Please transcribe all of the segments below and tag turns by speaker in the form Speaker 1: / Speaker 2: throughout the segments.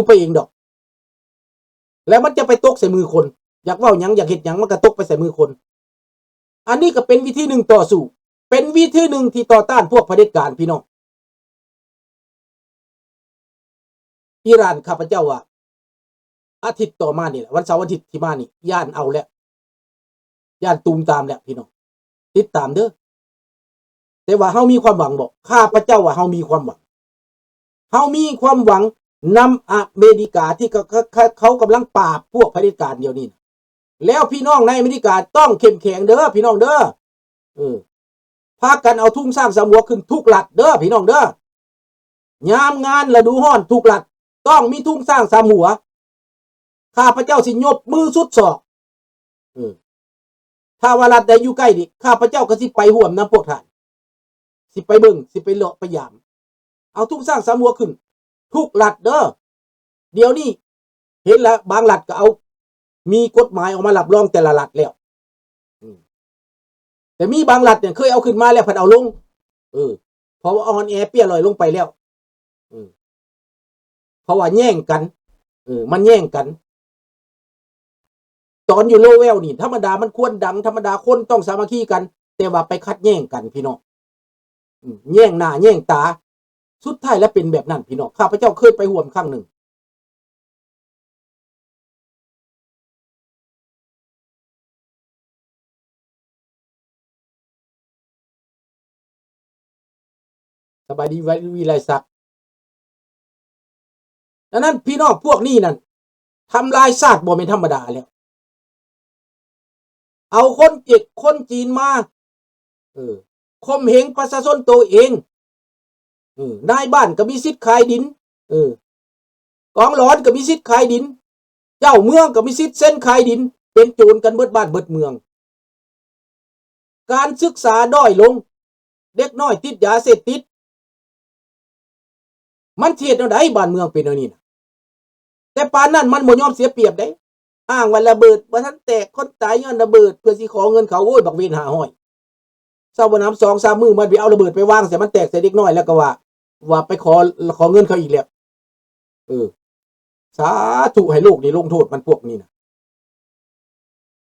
Speaker 1: ไปเองดอกแล้วมันจะไปตกใส่มือคนอยากเว้าหยังอยากเฮ็ดหยังมันก็ตกไปใส่มือคนอันนี้ก็เป็นวิธีหนึ่งต่อสู้เป็นวิธีหนึ่งที่ต่อต้านพวกเผด็จการพี่น้องอิหร่านข้าพเจ้าว่าอาทิตย์ต่อมานี่แหละวันเสาร์อาทิตย์ที่มานี่ย่านเอาแล้วย่านตูมตามแล้วพี่น้องติดตามเด้อแต่ว่าเฮามีความหวังบ่ข้าพเจ้าว่าเฮามีความหวังเฮามีความหวังนำอเมริกาที่เขากำลังปราบพวกเผด็จการเดี๋ยวนี้แล้วพี่น้องในอเมริกาต้องเข้มแข็งเด้อพี่น้องเด้อพากันเอาทุ่งสร้างสำหัวขึ้นทุกหลัดเด้อพี่น้องเด้อยามงานฤดูร้อนทุกหลัดต้องมีทุ่งสร้างสำหัวข้าพเจ้าสิยกมือสุดศอกถ้าว่ารัฐใดอยู่ใกล้ดิข้าพเจ้าก็สิไปร่วมนำพวกท่านสิไปเบิ่งสิไปเลาะไปยามเอาทุ่งสร้างสำหัวขึ้นทุกหลัดเด้อเดี๋ยวนี้เห็นแล้วบางหลัดก็เอามีกฎหมายออกมารับรองแต่ละหลัดแล้วแต่มีบางหลัดเนี่ยเคยเอาขึ้นมาแล้วพัดเอาลงเพราะว่าออนแอร์เปี้ยลอยลงไปแล้วเพราะว่าแย่งกันมันแย่งกันตอนอยู่โลเวลนี่ธรรมดามันควรดังธรรมดาคนต้องสามัคคีกันแต่ว่าไปคัดแย่งกันพี่น้องแย่งหน้าแย่งตาสุดท้ายแล้วเป็นแบบนั้นพี่น้องข้าพเจ้าเคยไปห่วมครั้งหนึ่งสบายดีวิไลศักดิ์ดังนั้นพี่น้องพวกนี้นั่นทำลายชาติบ่เป็นธรรมดาแล้วเอาคนเจ็กคนจีนมาข่มเหงประชาชนตัวเองนายบ้านก็มีสิทธิ์ขายดินกองหลอนก็มีสิทธิ์ขายดินเจ้าเมืองก็มีสิทธิ์เส้นขายดินเป็นโจรกันเบิดบ้านเบิดเมืองการศึกษาด้อยลงเด็กน้อยติดยาเสพติดมันเทียดเอาได้บ้านเมืองเป็นเอานี่นะแต่ปานนั้นมันบ่ยอมเสียเปรียบได้อ้างว่าระเบิดว่าท่านแตกคนตายย้อนระเบิดเพื่อสิขอเงินเขาโว้ยบักเวนหาห้อยเศร้าบ่น้ำ2-3 มื้อมันไปเอาระเบิดไปวางใส่มันแตกใส่เด็กน้อยแล้วก็ว่าไปขอเงินเขาอีกแล้วสาธุให้โลกนี่ลงโทษมันพวกนี้นะ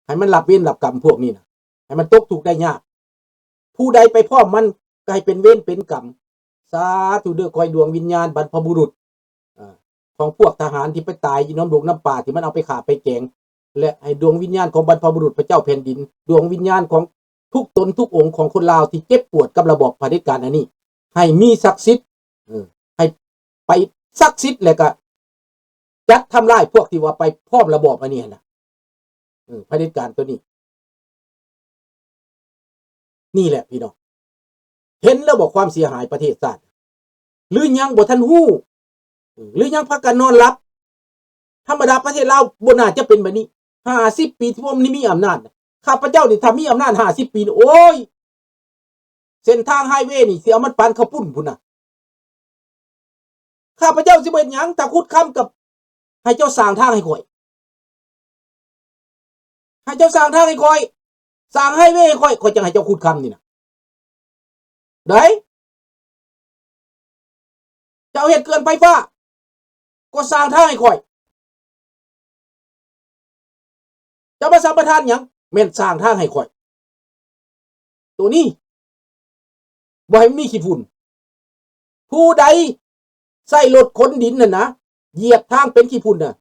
Speaker 1: ให้มันรับเวรรับกรรมพวกนี้นะให้มันตกทุกข์ได้ยากผู้ใดไปพ้อมมันก็ให้เป็นเวรเป็นกรรมสาธุเด้อคอยดวงวิญญาณบรรพบุรุษของพวกทหารที่ไปตายอยู่น้ำดงน้ำป่าที่มันเอาไปฆ่าไปแกงและให้ดวงวิญญาณของบรรพบุรุษพระเจ้าแผ่นดินดวงวิญญาณของทุกตนทุกองค์ของคนลาวที่เจ็บปวดกับระบอบเผด็จการอันนี้ให้มีศักดิ์สิทธิ์ให้ไปศักดิ์สิทธิ์แล้วก็จัดทำลายพวกที่ว่าไปพร้อมระบอบอันนี้นะเผด็จการตัวนี้นี่แหละพี่น้องเห็นแล้วบอกความเสียหายประเทศชาติหรือยังบ่ทันฮู้หรือยังพักกันนอนหลับธรรมดาประเทศเราบ่น่าจะเป็นแบบนี้50 ปีที่พวกนี้มีอำนาจข้าพเจ้านี่ถ้ามีอำนาจ50 ปีโอ้ยเส้นทางไฮเวย์นี่สิเอามันปานข้าวปุ้นพุ่นน่ะข้าพเจ้าสิเฮ็ดหยังถ้าคุดค้ำกับให้เจ้าสร้างทางให้ข่อยให้เจ้าสร้างทางให้ข่อยสร้างไฮเวย์ให้ข่อยจังให้เจ้าคุดค้ำนี่น่ะได้เจ้าเฮ็ดเกินไฟฟ้าก็สร้างทางให้ข่อยจะมาสัมปทานหยังแม่นสร้างทางให้ข่อยตัวนี้บ่ให้มีขี้ฝุ่นผู้ใดใส่รถขนดินน่ะนะเหยียบทางเป็นขี้ฝุ่นน่ะ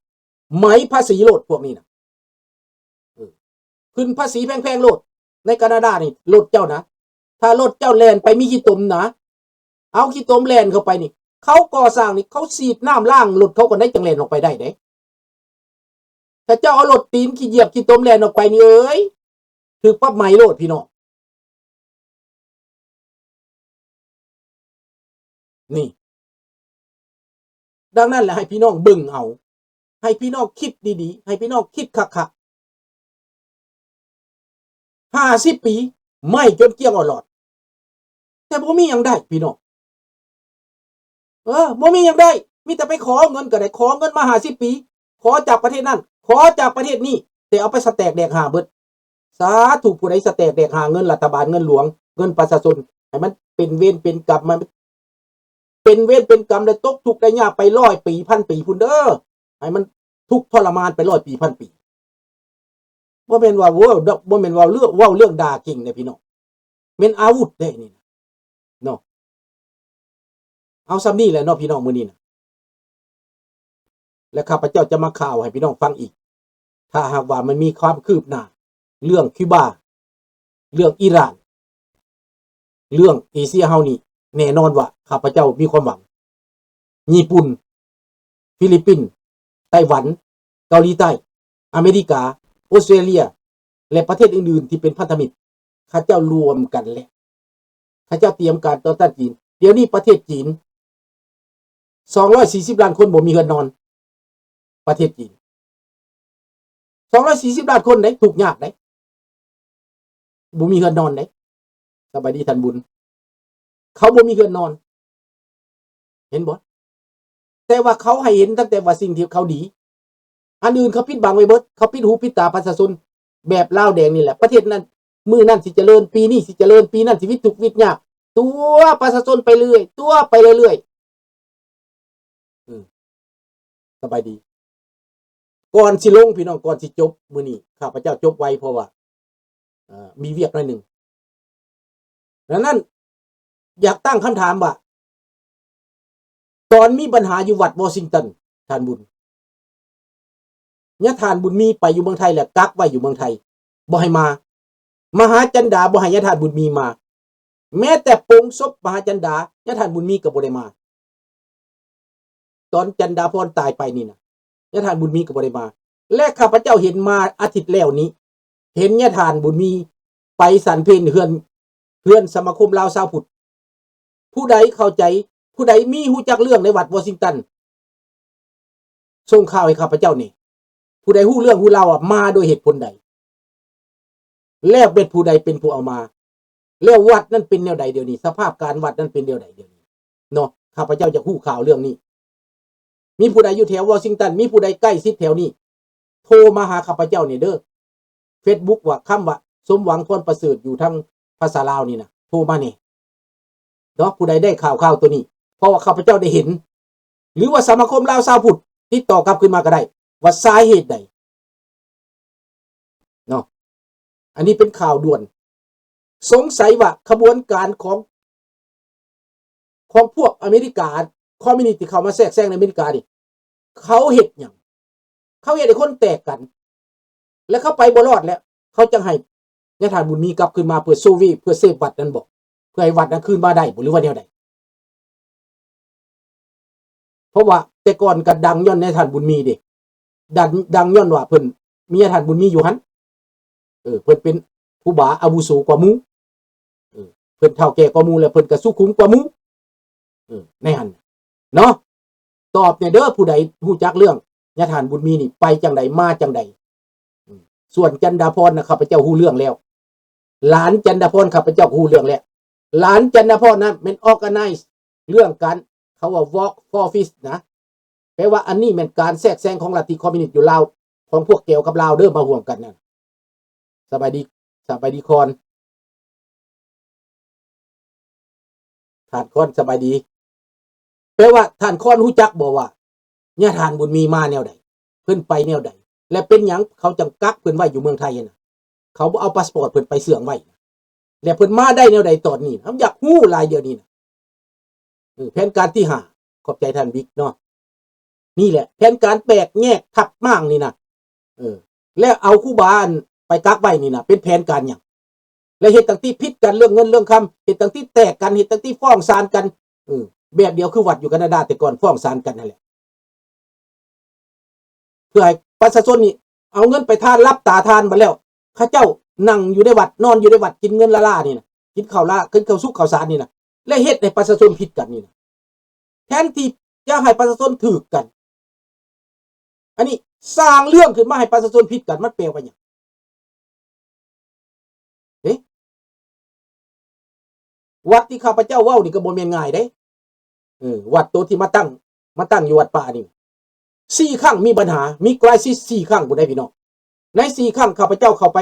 Speaker 1: ไหมภาษีรถพวกนี้น่ะขึ้นภาษีแพงๆรถในแคนาดานี่รถเจ้านะถ้ารถเจ้าแล่นไปมีขี้ตมนะเอาขี้ตมแล่นเข้าไปนี่เขาก่อสร้างนี่เขาฉีดน้ำล้างรถเขาก็ได้จังแล่นออกไปได้เด้ถ้าเจ้าเอารถตีนขี้เหยียบขี้ตมแล่นออกไปนี่เอ้ยถูกปรับไหมโลดพี่น้องนี่ดังนั้นแหละให้พี่น้องเบิ่งเอาให้พี่น้องคิดดีๆให้พี่น้องคิดคักๆ50 ปีไม่จนเกลี้ยงอลอดแต่บ่มีหยังได้พี่น้องบ่มีหยังได้มีแต่ไปขอเงินก็ได้ขอเงินมา50 ปีขอจากประเทศนั้นขอจากประเทศนี้แต่เอาไปสแตกแดกหาเบิดสาธุผู้ใดสแตกแดกหาเงินรัฐบาลเงินหลวงเงินประชาชนให้มันเป็นเวรเป็นกรรมมัน เป็นเวรเป็นกรรมและตกทุกข์ได้ยากไป100 ปีพันปีพุ่นเด้อให้มันทุกข์ทรมานไป100 ปีพันปีบ่แม่นว่าบ่แม่นว่าเรื่องด่าเก่งเด้พี่น้องแม่นอาวุธเด้นี่เนาะเอาซ้ำนี้แหละเนาะพี่น้องมื้อนี้นะและข้าพเจ้าจะมาข่าวให้พี่น้องฟังอีกถ้าหากว่ามันมีความคืบหน้าเรื่องคิวบาเรื่องอิหร่านเรื่องเอเชียเฮานี่แน่นอนว่าข้าพเจ้ามีความหวังญี่ปุ่นฟิลิปปินส์ไต้หวันเกาหลีใต้อเมริกาออสเตรเลียและประเทศอื่นๆที่เป็นพันธมิตรข้าเจ้ารวมกันแล้วข้าเจ้าเตรียมการต่อต้านจีนเดี๋ยวนี้ประเทศจีน240 ล้านคนบ่มีเงินนอนประเทศจีน240 ล้านคนได้ทุกข์ยากได้บ่มีเงินนอนได้สบายดีท่านบุญเขาบ่มีเงินนอนเห็นบ่แต่ว่าเขาให้เห็นตั้งแต่ว่าสิ่งที่เขาดีอันอื่นเขาปิดบังไว้เบิดเขาปิดหูปิดตาประชาชนแบบลาวแดงนี่แหละประเทศนั้นมื้อนั้นสิเจริญปีนี้สิเจริญปีนั้นสิวิตทุกข์วิตยากตัวประชาชนไปเรื่อยตัวไปเรื่อยสบายดีก่อนสิลงพี่น้องก่อนสิจบมื้อนี้ข้าพเจ้าจบไวเพราะว่ามีเวียกหน่อยนึงดังนั้นอยากตั้งคำถามว่าตอนมีปัญหาอยู่วัดวอชิงตันท่านบุญเนี่ยท่านบุญมีไปอยู่เมืองไทยแหละกักไว้อยู่เมืองไทยบ่ให้มามหาจันดาบ่ให้ยะท่านบุญมีมาแม้แต่โปงศพมหาจันดายะท่านบุญมีก็บ่ได้มาตอนจันดาพรตายไปนี่นะยะท่านบุญมีก็บ่ได้มาและข้าพเจ้าเห็นมาอาทิตย์แล้วนี้เห็นยะท่านบุญมีไปสันเพลเฮือนสมาคมลาวชาวพุทธผู้ใดเข้าใจผู้ใดมีฮู้จักเรื่องในวัดวอชิงตันส่งข่าวให้ข้าพเจ้านี่ผู้ใดฮู้เรื่องฮู้เล่ามาโดยเหตุผลใดแล้วเป็นผู้ใดเป็นผู้เอามาแล้ววัดนั้นเป็นแนวใดเดี๋ยวนี้สภาพการวัดนั้นเป็นแนวใดเดี๋ยวนี้เนาะข้าพเจ้าจะฮู้ข่าวเรื่องนี้มีผู้ใดอยู่แถววอชิงตันมีผู้ใดใกล้ชิดแถวนี้โทรมาหาข้าพเจ้านี่เด้อ Facebook ว่าคำว่าสมหวังพรประเสริฐอยู่ทางภาษาลาวนี่นะโทรมานี่เนาะผู้ใดได้ข่าวตัวนี้เพราะว่าข้าพเจ้าได้เห็นหรือว่าสมาคมลาวชาวพุทธติดต่อกลับขึ้นมาก็ได้ว่าสาเหตุใดเนาะอันนี้เป็นข่าวด่วนสงสัยว่าขบวนการของพวกอเมริกาคอมมิวนิสต์ที่เข้ามาแทรกแซงในอเมริกาดิเขาเฮ็ดหยังเขาเฮ็ดให้คนแตกกันแล้วเขาไปบ่รอดแล้วเขาจังให้ยะท่านบุญมีกลับขึ้นมาเพื่อโซวีเพื่อเซฟวัดนั้นบอกเพื่อให้วัดนั้นคืนมาได้หรือว่าแนวใดเพราะว่าแต่ก่อนก็ดังย้อนในท่านบุญมีเด้ดังย้อนว่าเพิ่นมีท่านบุญมีอยู่หั่นเพิ่นเป็นผู้บาอาวุโสกว่าหมู่เพิ่นเฒ่าแก่กว่าหมู่แล้วเพิ่นก็สุขุมกว่าหมู่ในหั่นเนาะตอบเนี่ยเด้อผู้ใดฮู้จักเรื่องยะท่านบุญมีนี่ไปจังใดมาจังใดส่วนจันดาพรนะข้าพเจ้าฮู้เรื่องแล้วหลานจันดาพรข้าพเจ้าฮู้เรื่องแล้วหลานจันดาพรนั้นเป็นออร์แกไนซ์เรื่องการเขาว่า walk for office นะแปลว่าอันนี้เป็นการแทรกแซงของลัทธิคอมมิวนิสต์อยู่ลาวของพวกเกี่ยวกับลาวเด้อมาห่วงกันนั่นสบายดีคอนท่านคอนสบายดีแปลว่าท่านคอนฮู้จักบ่ว่าเนี่ยท่านบุญมีมาแนวใดเพิ่นไปแนวใดและเป็นหยังเขาจังกักเพิ่นไว้อยู่เมืองไทยน่ะเขาบ่เอาพาสปอร์ตเพิ่นไปเสื่องไว้และเพิ่นมาได้แนวใดตอนนี้ผมอยากฮู้รายเดียวนี้นะแผนการที่5ขอบใจท่านบิ๊กเนาะนี่แหละแผนการแตกแยกทับม่างนี่นะแล้วเอาครูบาไปกักไว้นี่นะเป็นแผนการหยังและเหตุต่างที่พิษกันเรื่องเงินเรื่องคำเหตุต่างที่แตกกันเหตุต่างที่ฟ้องศาลกันแบบเดียวคือวัดอยู่แคนาดาแต่ก่อนฟ้องศาลกันนั่นแหละเพื่อให้ประชาชนนี่เอาเงินไปทานรับตาทานมาแล้วข้าเจ้านั่งอยู่ในวัดนอนอยู่ในวัดกินเงินล่านี่นะกินข้าวสุกข้าวสารนี่นะและเหตุในประชาชนผิดกันนี่นะแทนที่จะให้ประชาชนถือกันอันนี้สร้างเรื่องขึ้นมาให้ประชาชนผิดกันมันแปลว่าหยังวัดที่ข้าพเจ้าเว้านี่ก็บ่แม่นง่ายเด้วัดตัวที่มาตั้งอยู่วัดป่านี่4ครั้งมีปัญหามีคริสิส4ครั้งบ่ได้พี่น้องใน4ครั้งข้าพเจ้าเข้าไป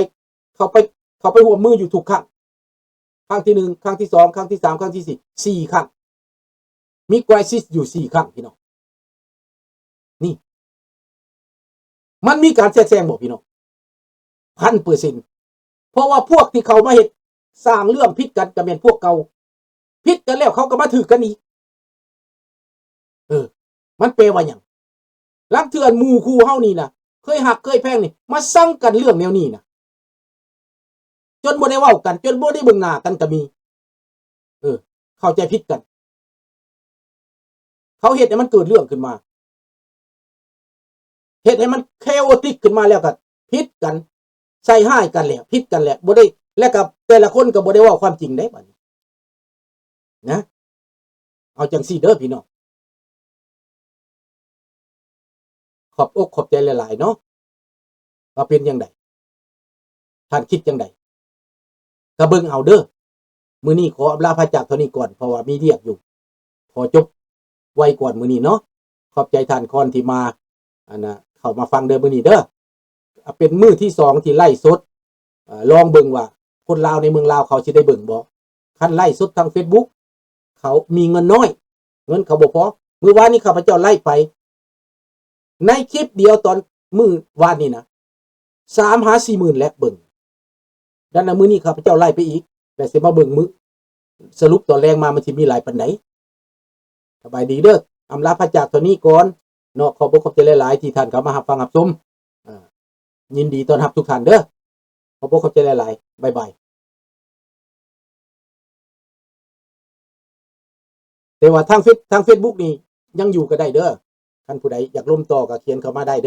Speaker 1: ร่วมมืออยู่ทุกครั้งครั้งที่1ครั้งที่2ครั้งที่3ครั้งที่4 4ครั้ง มี crisis อยู่4ครั้งพี่น้องนี่มันมีการแทรกแซงบ่พี่น้อง 1,000%เพราะว่าพวกที่เขามาเฮ็ดสร้างเรื่องผิดกันก็แม่นพวกเก่าผิดกันแล้วเขาก็มาถือกันอีกมันแปลว่าหยังลังเทื่อหมู่คู่เฮานี่นะเคยหักเคยแพงนี่มาสั่งกันเรื่องแนวนี้นะจนบ่ได้เว้ากันจนบ่ได้เบิ่งหน้ากันก็มีเข้าใจผิดกันเขาเฮ็ดให้มันเกิดเรื่องขึ้นมาเฮ็ดให้มันเคโอติกขึ้นมาแล้วก็ผิดกันใส่ร้ายกันแล้วผิดกันแล้วบ่ได้แล้วก็แต่ละคนก็บ่ได้เว้าความจริงได้บัดนี้นะเอาจังซี่เด้อพี่น้องขอบอกขอบใจหลายๆเนาะว่าเป็นจังไดท่านคิดจังไดก็เบิ่งเอาเด้อมื้อนี้ขออำลาพระจากเท่านี้ก่อนเพราะว่ามีเรียกอยู่ขอจบไว้ก่อนมื้อนี้เนาะขอบใจท่านคอนที่มาเข้ามาฟังเด้อมื้อนี้เด้อเป็นมื้อที่2ที่ไลฟ์สดลองเบิ่งว่าคนลาวในเมืองลาวเขาสิได้เบิ่งบ่คันไลฟ์สดทาง Facebook เขามีเงินน้อยเงินเขาบ่พอมื้อวานนี้ข้าพเจ้าไลฟ์ไปในคลิปเดียวตอนมื้อวานนี้นะ3-4หมื่นแล้วเบิ่งดังนั้นมื้อนี้ข้าพเจ้าไลฟ์ไปอีกแต่สิมาเบิ่งมื้อสรุปตอนแรงมามันสิมีหลายปานใดสบายดีเด้ออำลาพระจากเท่านี้ก่อนเนาะขอบคุณขอบใจหลายๆที่ท่านเข้ามารับฟังรับชมยินดีต้อนรับทุกท่านเด้อขอบคุณขอบใจหลายๆบ๊ายบายแต่ว่าทาง Facebook นี่ยังอยู่ก็ได้เด้อท่านผู้ใดอยากร่วมต่อก็เขียนเข้ามาได้เด้อ